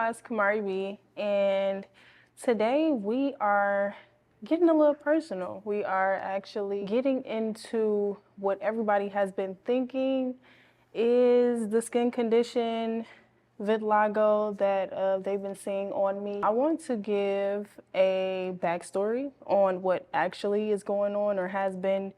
y'all, it's Kamari B, and today we are getting a little personal. We are actually getting into what everybody has been thinking is the skin condition vitiligo that they've been seeing on me. I want to give a backstory on what actually is going on or has been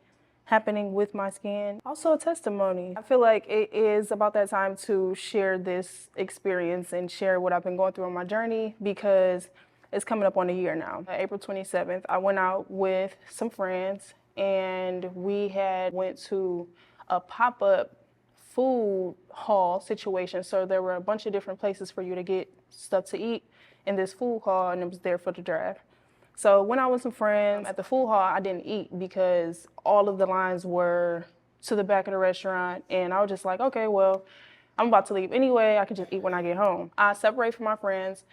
happening with my skin. Also a testimony. I feel like it is about that time to share this experience and share what I've been going through on my journey because it's coming up on a year now. April 27th, I went out with some friends and we had went to a pop-up food hall situation. So there were a bunch of different places for you to get stuff to eat in this food hall and it was there for the draft. So when I was with some friends at the food hall, I didn't eat because all of the lines were to the back of the restaurant. And I was just like, okay, well, I'm about to leave anyway. I can just eat when I get home. I separate from my friends.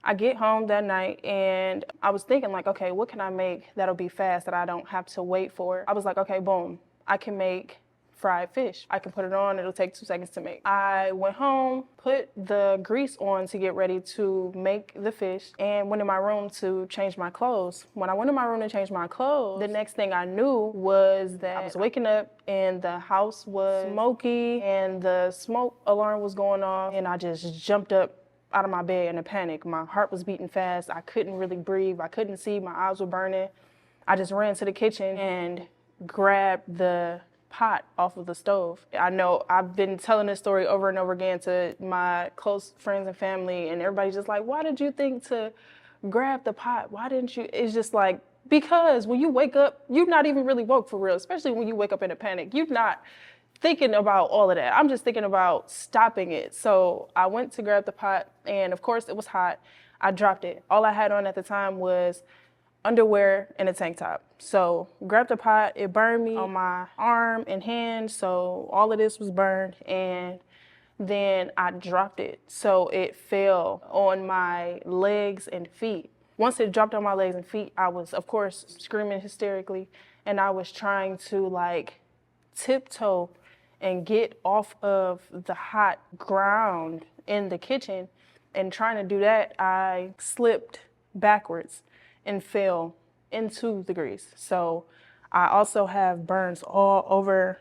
I get home that night and I was thinking like, okay, what can I make that'll be fast that I don't have to wait for? I was like, okay, boom, I can make fried fish. I can put it on, it'll take 2 seconds to make. I went home, put the grease on to get ready to make the fish, and went in my room to change my clothes. When I went in my room to change my clothes, the next thing I knew was that I was waking up and the house was smoky and the smoke alarm was going off, and I just jumped up out of my bed in a panic. My heart was beating fast. I couldn't really breathe. I couldn't see. My eyes were burning. I just ran to the kitchen and grabbed the pot off of the stove. I know I've been telling this story over and over again to my close friends and family, and everybody's just like, why did you think to grab the pot? Why didn't you? It's just like, because when you wake up, you're not even really woke for real, especially when you wake up in a panic. You're not thinking about all of that. I'm just thinking about stopping it. So I went to grab the pot, and of course it was hot. I dropped it. All I had on at the time was underwear and a tank top. So grabbed the pot, it burned me on my arm and hand, so all of this was burned, and then I dropped it. So it fell on my legs and feet. Once it dropped on my legs and feet, I was, of course, screaming hysterically, and I was trying to like tiptoe and get off of the hot ground in the kitchen. And trying to do that, I slipped backwards and fell into the grease. So I also have burns all over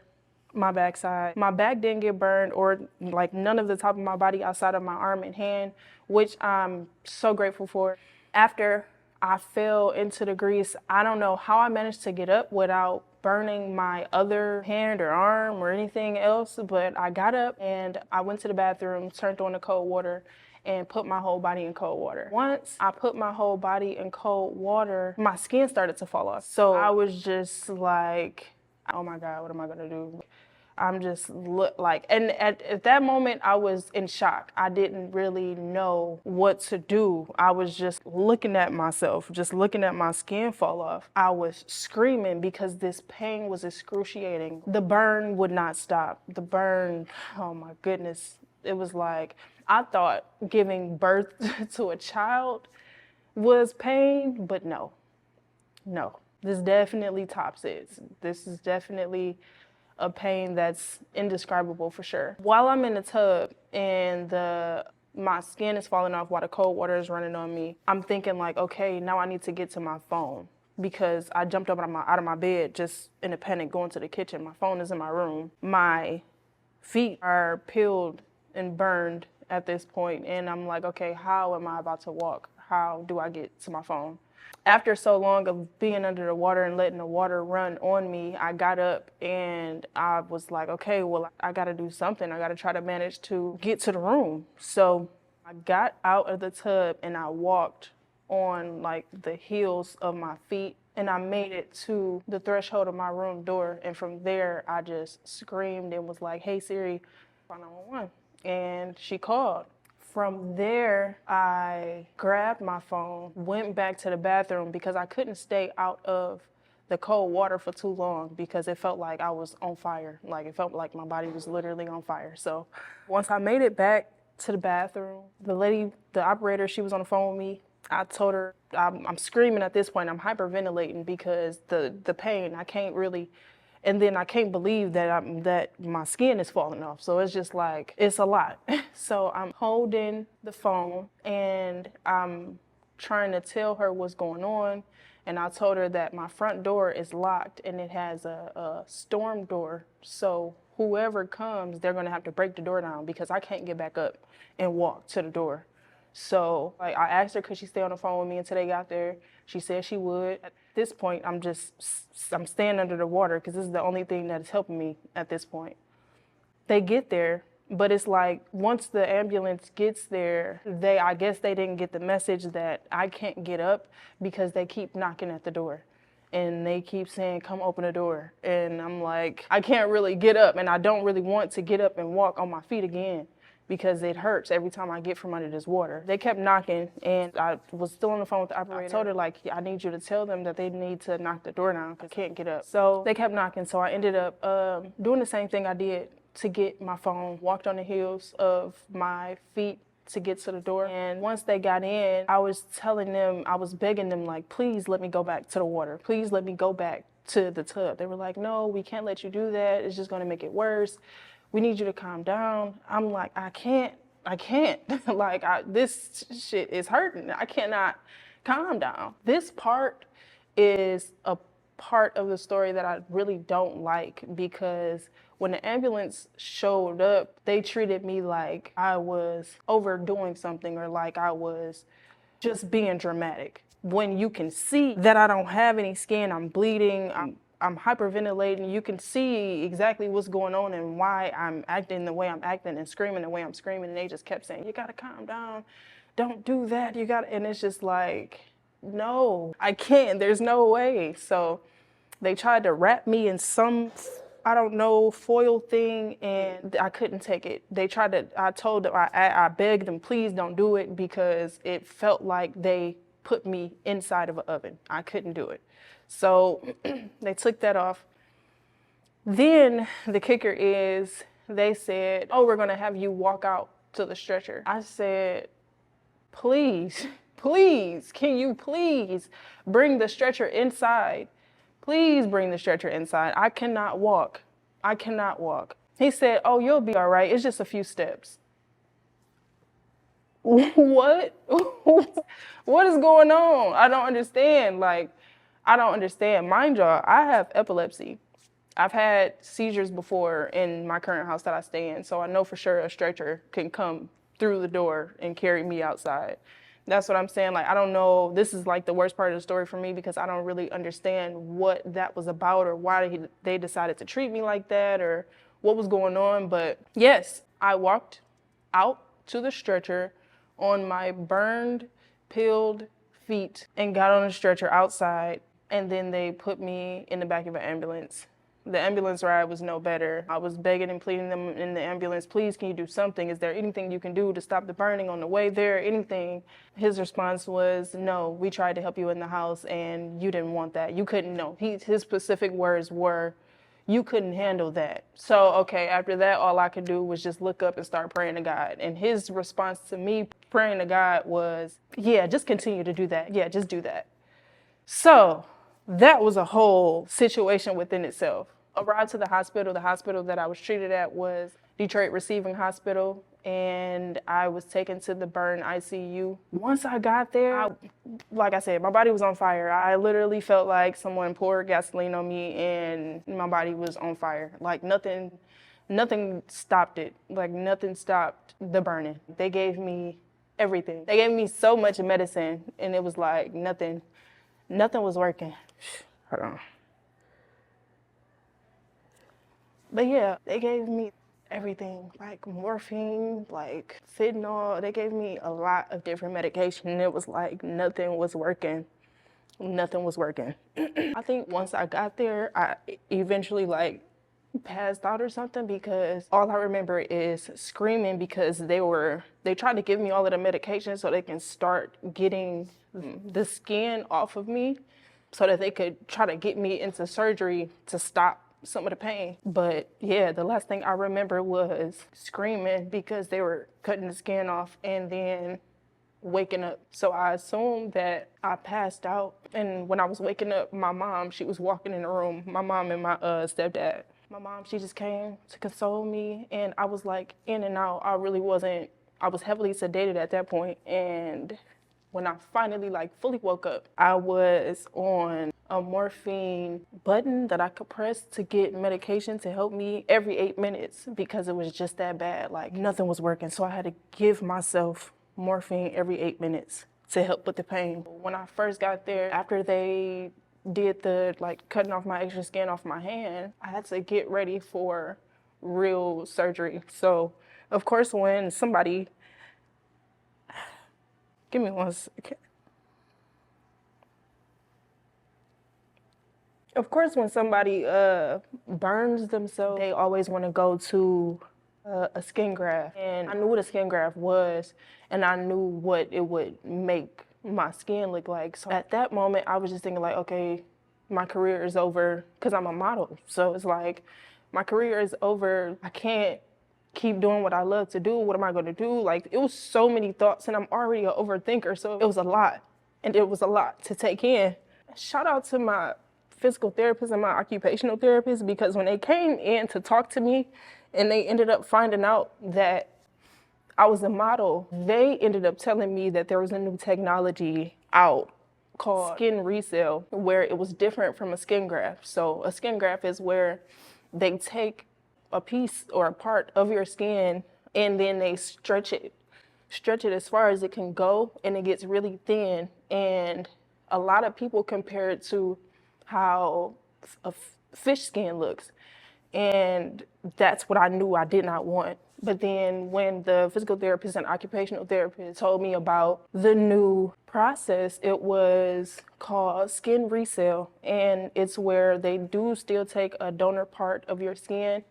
my backside. My back didn't get burned or like none of the top of my body outside of my arm and hand, which I'm so grateful for. After I fell into the grease, I don't know how I managed to get up without burning my other hand or arm or anything else, but I got up and I went to the bathroom, turned on the cold water, and put my whole body in cold water. Once I put my whole body in cold water, my skin started to fall off. So I was just like, oh my God, what am I gonna do? I'm just and at that moment I was in shock. I didn't really know what to do. I was just looking at myself, just looking at my skin fall off. I was screaming because this pain was excruciating. The burn would not stop. The burn, oh my goodness. It was like, I thought giving birth to a child was pain, but no. This definitely tops it. This is definitely a pain that's indescribable for sure. While I'm in the tub and my skin is falling off while the cold water is running on me, I'm thinking like, okay, now I need to get to my phone because I jumped up out of my bed just in a panic going to the kitchen. My phone is in my room. My feet are peeled and burned at this point, and I'm like, okay, how am I about to walk? How do I get to my phone? After so long of being under the water and letting the water run on me, I got up and I was like, okay, well, I gotta do something. I gotta try to manage to get to the room. So I got out of the tub and I walked on like the heels of my feet, and I made it to the threshold of my room door. And from there, I just screamed and was like, hey Siri, call 911. And she called. From there, I grabbed my phone, went back to the bathroom because I couldn't stay out of the cold water for too long because it felt like I was on fire. Like it felt like my body was literally on fire. So once I made it back to the bathroom, the operator, she was on the phone with me. I told her, I'm screaming at this point, I'm hyperventilating because the pain, I can't really And then I can't believe that my skin is falling off. So it's just like, it's a lot. So I'm holding the phone and I'm trying to tell her what's going on. And I told her that my front door is locked and it has a storm door. So whoever comes, they're gonna have to break the door down because I can't get back up and walk to the door. So like I asked her could she stay on the phone with me until they got there. She said she would. At this point, I'm staying under the water because this is the only thing that is helping me at this point. They get there, but it's like once the ambulance gets there, I guess they didn't get the message that I can't get up because they keep knocking at the door. And they keep saying, come open the door. And I'm like, I can't really get up and I don't really want to get up and walk on my feet again because it hurts every time I get from under this water. They kept knocking and I was still on the phone with the operator. I told her like, I need you to tell them that they need to knock the door down because I can't get up. So they kept knocking. So I ended up doing the same thing I did to get my phone, walked on the heels of my feet to get to the door. And once they got in, I was telling them, I was begging them like, please let me go back to the water. Please let me go back to the tub. They were like, no, we can't let you do that. It's just gonna make it worse. We need you to calm down. I'm like, I can't. Like, this shit is hurting. I cannot calm down. This part is a part of the story that I really don't like because when the ambulance showed up, they treated me like I was overdoing something or like I was just being dramatic. When you can see that I don't have any skin, I'm bleeding, I'm hyperventilating, you can see exactly what's going on and why I'm acting the way I'm acting and screaming the way I'm screaming. And they just kept saying, you gotta calm down, don't do that, you gotta, and it's just like, no, I can't, there's no way. So they tried to wrap me in some, I don't know, foil thing, and I couldn't take it. They tried to, I told them, I begged them, please don't do it because it felt like they put me inside of an oven. I couldn't do it. So they took that off. Then the kicker is they said, oh, we're gonna have you walk out to the stretcher. I said, please, can you please bring the stretcher inside? Please bring the stretcher inside. I cannot walk. He said, oh, you'll be all right. It's just a few steps. What? What is going on? I don't understand. Like, I don't understand. Mind y'all, I have epilepsy. I've had seizures before in my current house that I stay in, so I know for sure a stretcher can come through the door and carry me outside. That's what I'm saying. Like, I don't know. This is like the worst part of the story for me because I don't really understand what that was about or why they decided to treat me like that or what was going on. But yes, I walked out to the stretcher on my burned, peeled feet and got on a stretcher outside. And then they put me in the back of an ambulance. The ambulance ride was no better. I was begging and pleading them in the ambulance, please, can you do something? Is there anything you can do to stop the burning on the way there, anything? His response was, no, we tried to help you in the house and you didn't want that. You couldn't, no. His specific words were, you couldn't handle that. So, okay, after that, all I could do was just look up and start praying to God. And his response to me praying to God was, yeah, just continue to do that. Yeah, just do that. So that was a whole situation within itself. Arrived to the hospital that I was treated at was Detroit Receiving Hospital, and I was taken to the burn ICU. Once I got there, like I said, my body was on fire. I literally felt like someone poured gasoline on me and my body was on fire. Like nothing stopped it. Like nothing stopped the burning. They gave me everything. They gave me so much medicine and it was like nothing was working. Hold on. But yeah, they gave me everything, like morphine, like fentanyl. They gave me a lot of different medication and it was like nothing was working. I think once I got there, I eventually like passed out or something because all I remember is screaming because they tried to give me all of the medication so they can start getting the skin off of me so that they could try to get me into surgery to stop some of the pain. But yeah, the last thing I remember was screaming because they were cutting the skin off and then waking up. So I assumed that I passed out. And when I was waking up, my mom, she was walking in the room, my mom and my stepdad. My mom, she just came to console me, and I was like in and out. I was heavily sedated at that point. And when I finally like fully woke up, I was on a morphine button that I could press to get medication to help me every 8 minutes because it was just that bad. Like nothing was working. So I had to give myself morphine every 8 minutes to help with the pain. When I first got there, after they did the like cutting off my extra skin off my hand, I had to get ready for real surgery. So of course when somebody, give me one second. Of course, when somebody burns themselves, they always want to go to a skin graft. And I knew what a skin graft was, and I knew what it would make my skin look like. So at that moment, I was just thinking like, okay, my career is over because I'm a model. So it's like, my career is over. I can't keep doing what I love to do. What am I going to do? Like, it was so many thoughts, and I'm already an overthinker. So it was a lot, and it was a lot to take in. Shout out to my physical therapist and my occupational therapist, because when they came in to talk to me and they ended up finding out that I was a model, they ended up telling me that there was a new technology out called skin resale, where it was different from a skin graft. So a skin graft is where they take a piece or a part of your skin and then they stretch it as far as it can go, and it gets really thin. And a lot of people compare it to how a fish skin looks. And that's what I knew I did not want. But then when the physical therapist and occupational therapist told me about the new process, it was called skin resale. And it's where they do still take a donor part of your skin,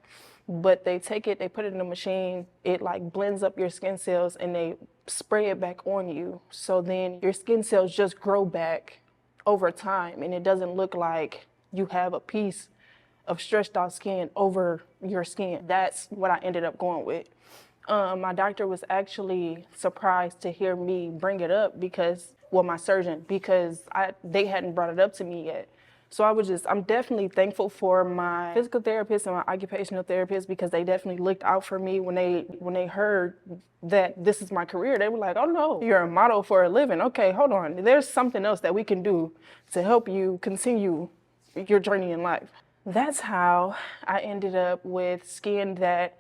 but they take it, they put it in a machine, it like blends up your skin cells and they spray it back on you. So then your skin cells just grow back over time, and it doesn't look like you have a piece of stretched out skin over your skin. That's what I ended up going with. My doctor was actually surprised to hear me bring it up because, well, my surgeon, because they hadn't brought it up to me yet. So I'm definitely thankful for my physical therapist and my occupational therapist, because they definitely looked out for me when they heard that this is my career. They were like, oh no, you're a model for a living. Okay, hold on. There's something else that we can do to help you continue your journey in life. That's how I ended up with skin that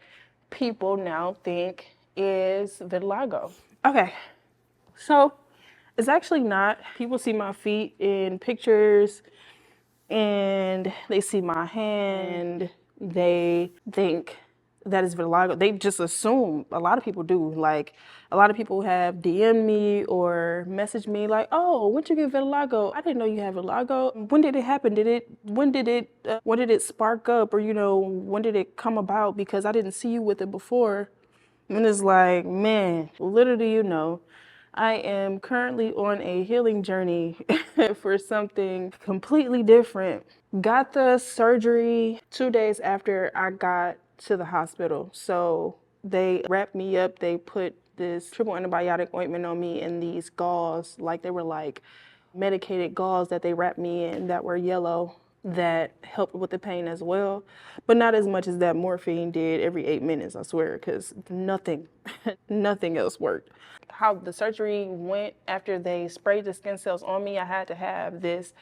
people now think is vitiligo. Okay, so it's actually not. People see my feet in pictures and they see my hand, they think that is vitiligo. They just assume, a lot of people do. Like, a lot of people have DM'd me or messaged me like, oh, when did you get vitiligo? I didn't know you had vitiligo. When did it happen? When did it spark up? Or, when did it come about? Because I didn't see you with it before. And it's like, man, little do you know, I am currently on a healing journey for something completely different. Got the surgery 2 days after I got to the hospital. So they wrapped me up. They put this triple antibiotic ointment on me and these gauze, like they were like medicated gauze that they wrapped me in that were yellow, that helped with the pain as well, but not as much as that morphine did every 8 minutes, I swear, because nothing, nothing else worked. How the surgery went, after they sprayed the skin cells on me, I had to have this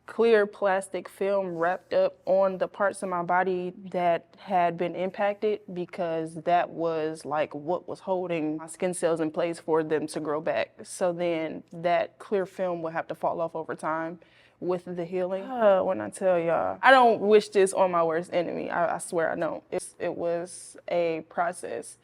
clear plastic film wrapped up on the parts of my body that had been impacted, because that was like what was holding my skin cells in place for them to grow back. So then that clear film would have to fall off over time with the healing. When I tell y'all, I don't wish this on my worst enemy. I swear I don't. It was a process.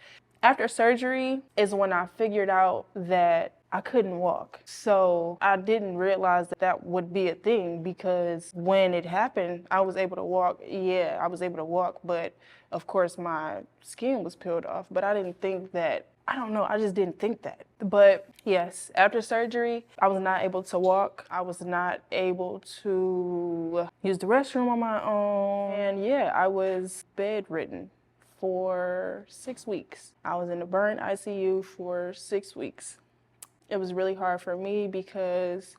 After surgery is when I figured out that I couldn't walk. So I didn't realize that that would be a thing, because when it happened, I was able to walk. Yeah, I was able to walk, but of course my skin was peeled off. But I didn't think that, I don't know, I just didn't think that. But yes, after surgery, I was not able to walk. I was not able to use the restroom on my own. And yeah, I was bedridden for 6 weeks. I was in the burn ICU for 6 weeks. It was really hard for me because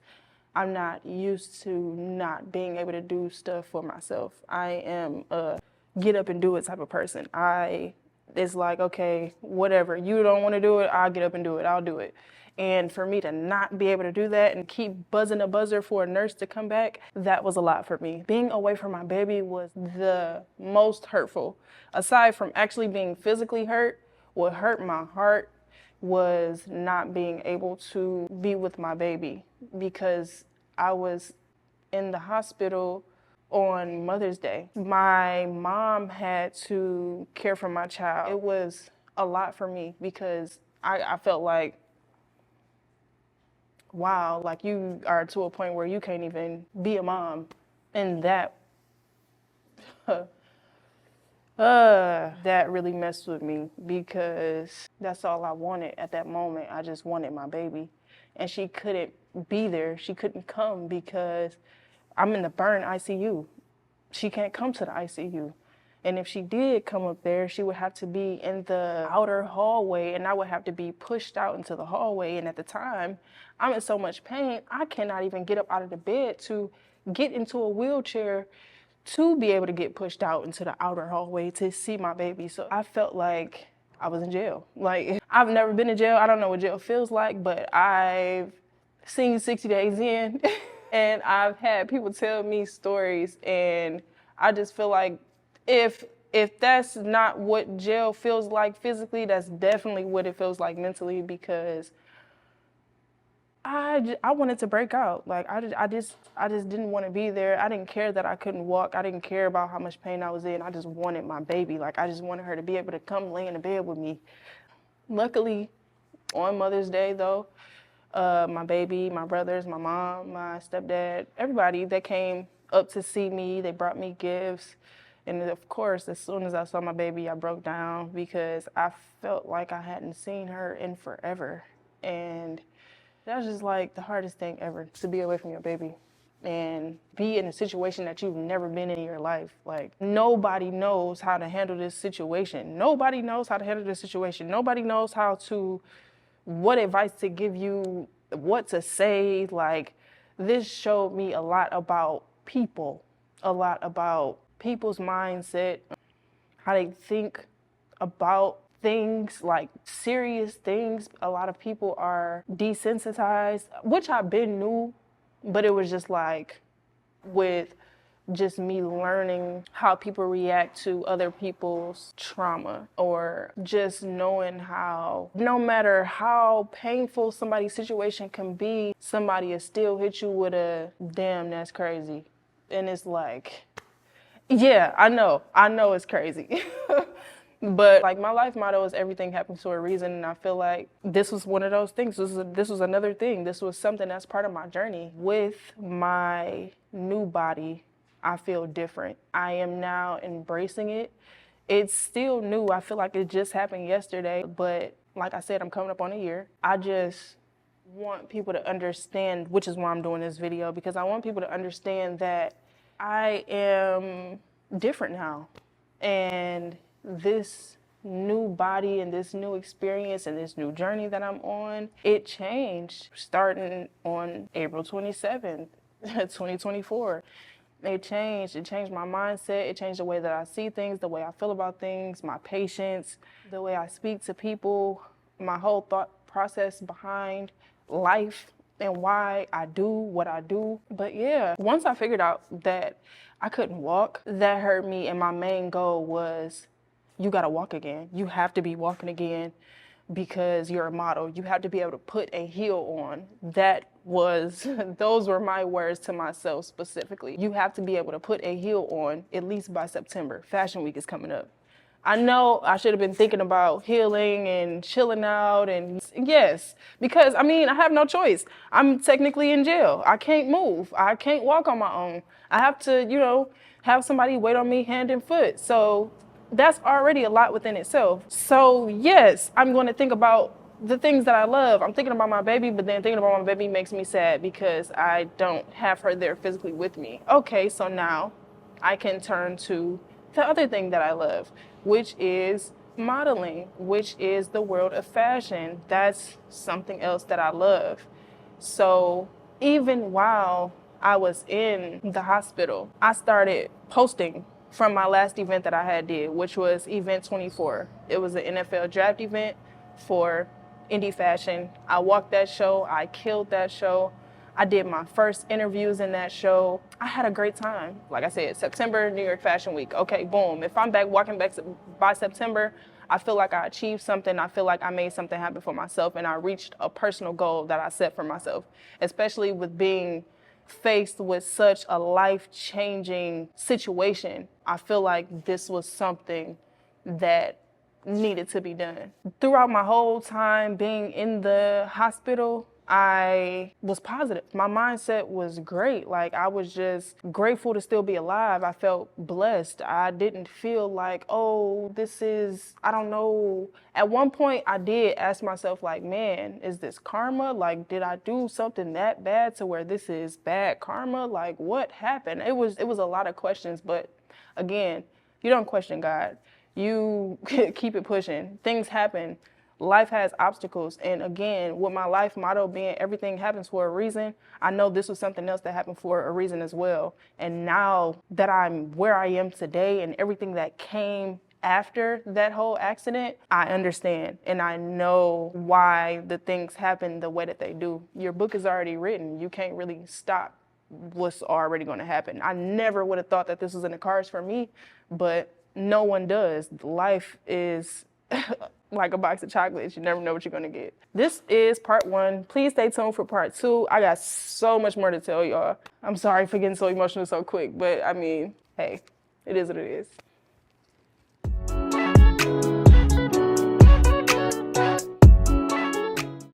I'm not used to not being able to do stuff for myself. I am a get up and do it type of person. It's like, okay, whatever, you don't want to do it, I'll get up and do it, I'll do it. And for me to not be able to do that and keep buzzing the buzzer for a nurse to come back, that was a lot for me. Being away from my baby was the most hurtful. Aside from actually being physically hurt, what hurt my heart was not being able to be with my baby because I was in the hospital on Mother's Day. My mom had to care for my child. It was a lot for me because I felt like, wow, like you are to a point where you can't even be a mom. And that that really messed with me because that's all I wanted at that moment. I just wanted my baby. And she couldn't be there. She couldn't come because I'm in the burn ICU. She can't come to the ICU. And if she did come up there, she would have to be in the outer hallway and I would have to be pushed out into the hallway. And at the time, I'm in so much pain, I cannot even get up out of the bed to get into a wheelchair to be able to get pushed out into the outer hallway to see my baby. So I felt like I was in jail. Like, I've never been in jail. I don't know what jail feels like, but I've seen 60 Days In and I've had people tell me stories, and I just feel like if that's not what jail feels like physically, that's definitely what it feels like mentally, because I wanted to break out. Like I just didn't want to be there. I didn't care that I couldn't walk. I didn't care about how much pain I was in. I just wanted my baby. Like I just wanted her to be able to come lay in the bed with me. Luckily, on Mother's Day though, my baby, my brothers, my mom, my stepdad, everybody, they came up to see me. They brought me gifts. And of course, as soon as I saw my baby, I broke down because I felt like I hadn't seen her in forever. And that was just like the hardest thing ever, to be away from your baby and be in a situation that you've never been in your life. Like, nobody knows how to handle this situation. Nobody knows how to handle this situation. Nobody knows what advice to give you, what to say. Like, this showed me a lot about people, a lot about people's mindset, how they think about things, like serious things. A lot of people are desensitized, which I've been knew, but it was just like with just me learning how people react to other people's trauma, or just knowing how no matter how painful somebody's situation can be, somebody will still hit you with a damn, that's crazy. And it's like, yeah, I know it's crazy. But like, my life motto is everything happens for a reason, and I feel like this was one of those things. This was another thing. This was something that's part of my journey. With my new body, I feel different. I am now embracing it. It's still new. I feel like it just happened yesterday, but like I said, I'm coming up on a year. I just want people to understand, which is why I'm doing this video, because I want people to understand that I am different now. And this new body and this new experience and this new journey that I'm on, it changed starting on April 27th, 2024. It changed my mindset. It changed the way that I see things, the way I feel about things, my patience, the way I speak to people, my whole thought process behind life and why I do what I do. But yeah, once I figured out that I couldn't walk, that hurt me. And my main goal was, you gotta walk again. You have to be walking again because you're a model. You have to be able to put a heel on. Those were my words to myself specifically. You have to be able to put a heel on at least by September. Fashion Week is coming up. I know I should have been thinking about healing and chilling out, and yes, because I mean, I have no choice. I'm technically in jail. I can't move. I can't walk on my own. I have to, have somebody wait on me hand and foot. So that's already a lot within itself. So yes, I'm going to think about the things that I love. I'm thinking about my baby, but then thinking about my baby makes me sad because I don't have her there physically with me. Okay, so now I can turn to the other thing that I love, which is modeling, which is the world of fashion. That's something else that I love. So even while I was in the hospital, I started posting from my last event that I had did, which was Event 24. It was an NFL draft event for indie fashion. I walked that show. I killed that show. I did my first interviews in that show. I had a great time. Like I said, September, New York Fashion Week. Okay, boom. If I'm back walking back by September, I feel like I achieved something. I feel like I made something happen for myself and I reached a personal goal that I set for myself, especially with being faced with such a life-changing situation. I feel like this was something that needed to be done. Throughout my whole time being in the hospital, I was positive. My mindset was great. Like, I was just grateful to still be alive. I felt blessed. I didn't feel like, oh, this is, I don't know. At one point, I did ask myself, like, man, is this karma? Like, did I do something that bad to where this is bad karma? Like, what happened? It was a lot of questions, but again, you don't question God. You keep it pushing. Things happen. Life has obstacles. And again, with my life motto being everything happens for a reason, I know this was something else that happened for a reason as well. And now that I'm where I am today and everything that came after that whole accident, I understand and I know why the things happen the way that they do. Your book is already written. You can't really stop what's already going to happen. I never would have thought that this was in the cards for me, but no one does. Life is like a box of chocolates. You never know what you're going to get. This is part 1. Please stay tuned for part 2. I got so much more to tell y'all. I'm sorry for getting so emotional so quick, but I mean, hey, it is what it is.